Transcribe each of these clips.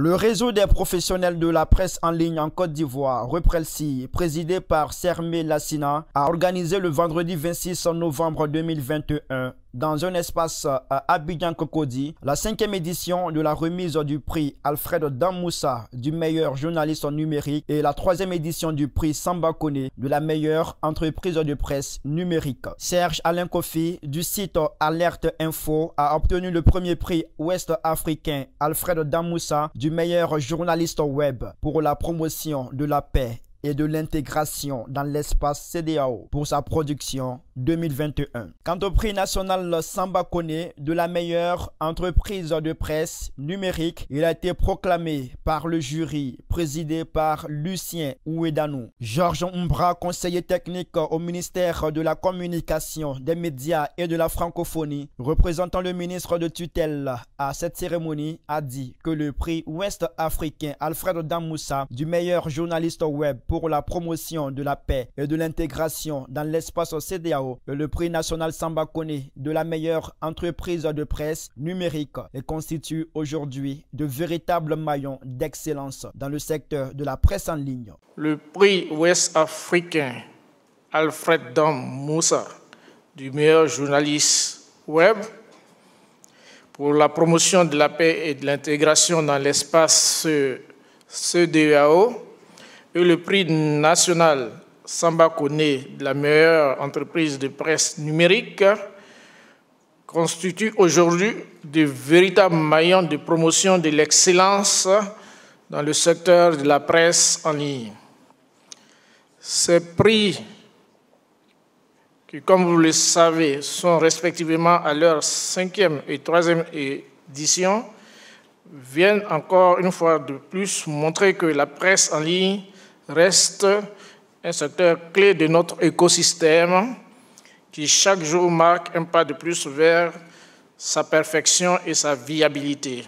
Le réseau des professionnels de la presse en ligne en Côte d'Ivoire, Reprelsi, présidé par Sermé Lassina, a organisé le vendredi 26 novembre 2021 dans un espace à Abidjan-Cocody, la 5e édition de la remise du prix Alfred Damoussa du meilleur journaliste numérique et la 3e édition du prix Samba Koné de la meilleure entreprise de presse numérique. Serge Alain Kofi du site Alerte Info a obtenu le premier prix ouest-africain Alfred Damoussa du meilleur journaliste web pour la promotion de la paix et de l'intégration dans l'espace CEDEAO pour sa production 2021. Quant au prix national Samba Koné de la meilleure entreprise de presse numérique, il a été proclamé par le jury présidé par Lucien Ouedanou. Georges Umbra, conseiller technique au ministère de la Communication, des médias et de la francophonie, représentant le ministre de tutelle à cette cérémonie, a dit que le prix ouest-africain Alfred Damoussa du meilleur journaliste web pour la promotion de la paix et de l'intégration dans l'espace CEDEAO et le prix national Samba Koné de la meilleure entreprise de presse numérique et constitue aujourd'hui de véritables maillons d'excellence dans le secteur de la presse en ligne. Le prix ouest-africain Alfred Damoussa du meilleur journaliste web pour la promotion de la paix et de l'intégration dans l'espace CEDEAO et le prix national Samba Koné de la meilleure entreprise de presse numérique constituent aujourd'hui de véritables maillons de promotion de l'excellence dans le secteur de la presse en ligne. Ces prix, qui, comme vous le savez, sont respectivement à leur 5e et 3e édition, viennent encore une fois de plus montrer que la presse en ligne reste un secteur clé de notre écosystème qui chaque jour marque un pas de plus vers sa perfection et sa viabilité.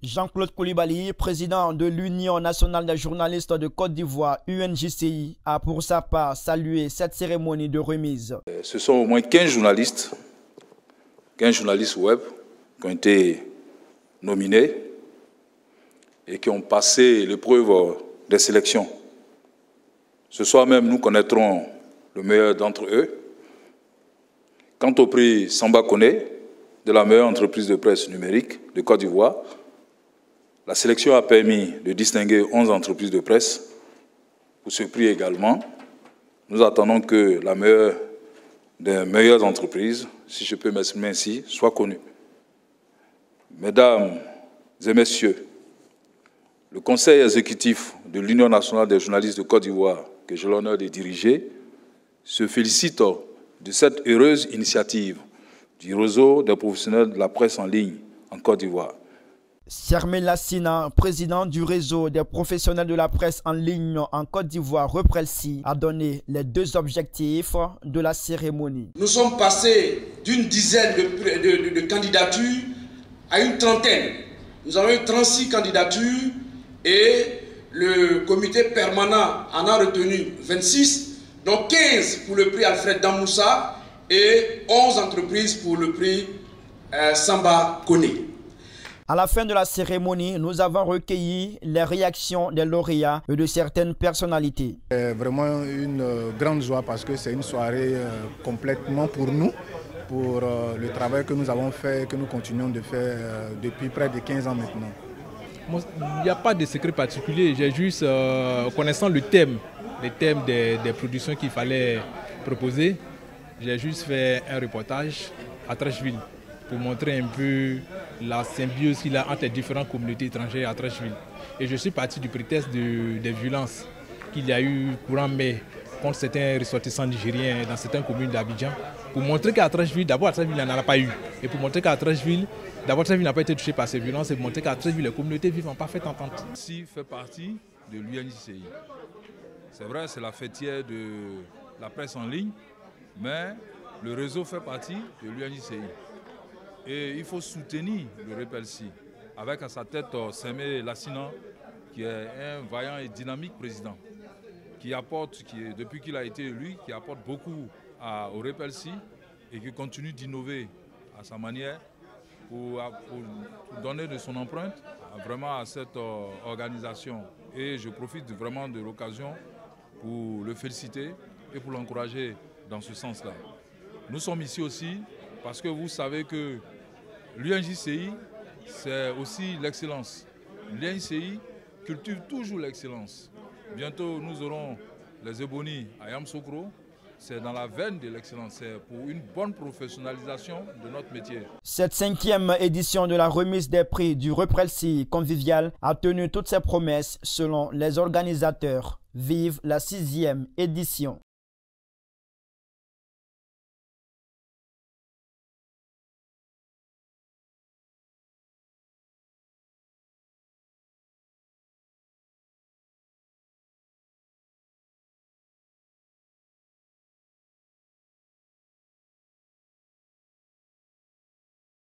Jean-Claude Koulibaly, président de l'Union nationale des journalistes de Côte d'Ivoire, UNJCI, a pour sa part salué cette cérémonie de remise. Ce sont au moins 15 journalistes web qui ont été nominés et qui ont passé l'épreuve des sélections. Ce soir même, nous connaîtrons le meilleur d'entre eux. Quant au prix Samba Koné de la meilleure entreprise de presse numérique de Côte d'Ivoire, la sélection a permis de distinguer 11 entreprises de presse. Pour ce prix également, nous attendons que la meilleure des meilleures entreprises, si je peux m'exprimer ainsi, soit connue. Mesdames et messieurs, le Conseil exécutif de l'Union nationale des journalistes de Côte d'Ivoire, que j'ai l'honneur de diriger, se félicite de cette heureuse initiative du réseau des professionnels de la presse en ligne en Côte d'Ivoire. Sermé Lassina, président du réseau des professionnels de la presse en ligne en Côte d'Ivoire, Reprelsi, a donné les 2 objectifs de la cérémonie. Nous sommes passés d'une dizaine de candidatures à une trentaine. Nous avons eu 36 candidatures et le comité permanent en a retenu 26, donc 15 pour le prix Alfred Damoussa et 11 entreprises pour le prix Samba Koné. À la fin de la cérémonie, nous avons recueilli les réactions des lauréats et de certaines personnalités. C'est vraiment une grande joie parce que c'est une soirée complètement pour nous, pour le travail que nous avons fait, que nous continuons de faire depuis près de 15 ans maintenant. Il n'y a pas de secret particulier, j'ai juste, connaissant le thème des productions qu'il fallait proposer, j'ai juste fait un reportage à Trècheville pour montrer un peu la symbiose qu'il y a entre les différentes communautés étrangères à Trècheville. Et je suis parti du prétexte des violences qu'il y a eu courant mai contre certains ressortissants nigériens dans certaines communes d'Abidjan, pour montrer qu'à Trècheville, d'abord à Trècheville, il n'y en a pas eu. Et pour montrer qu'à Trècheville, d'abord Trècheville n'a pas été touché par ces violences, et pour montrer qu'à Trècheville, les communautés vivent en parfaite entente. Ici fait partie de l'UNJCI. C'est vrai, c'est la fêtière de la presse en ligne, mais le réseau fait partie de l'UNJCI. Et il faut soutenir le Reprelsi, avec à sa tête Sermé Lassina, qui est un vaillant et dynamique président, qui apporte, depuis qu'il a été élu, qui apporte beaucoup au Reprelsi et qui continue d'innover à sa manière pour donner de son empreinte vraiment à cette organisation. Et je profite vraiment de l'occasion pour le féliciter et pour l'encourager dans ce sens-là. Nous sommes ici aussi parce que vous savez que l'UNJCI, c'est aussi l'excellence. L'UNJCI cultive toujours l'excellence. Bientôt, nous aurons les Ebony à Yamoussoukro. C'est dans la veine de l'excellence, c'est pour une bonne professionnalisation de notre métier. Cette 5e édition de la remise des prix du Reprelsi convivial a tenu toutes ses promesses selon les organisateurs. Vive la 6e édition.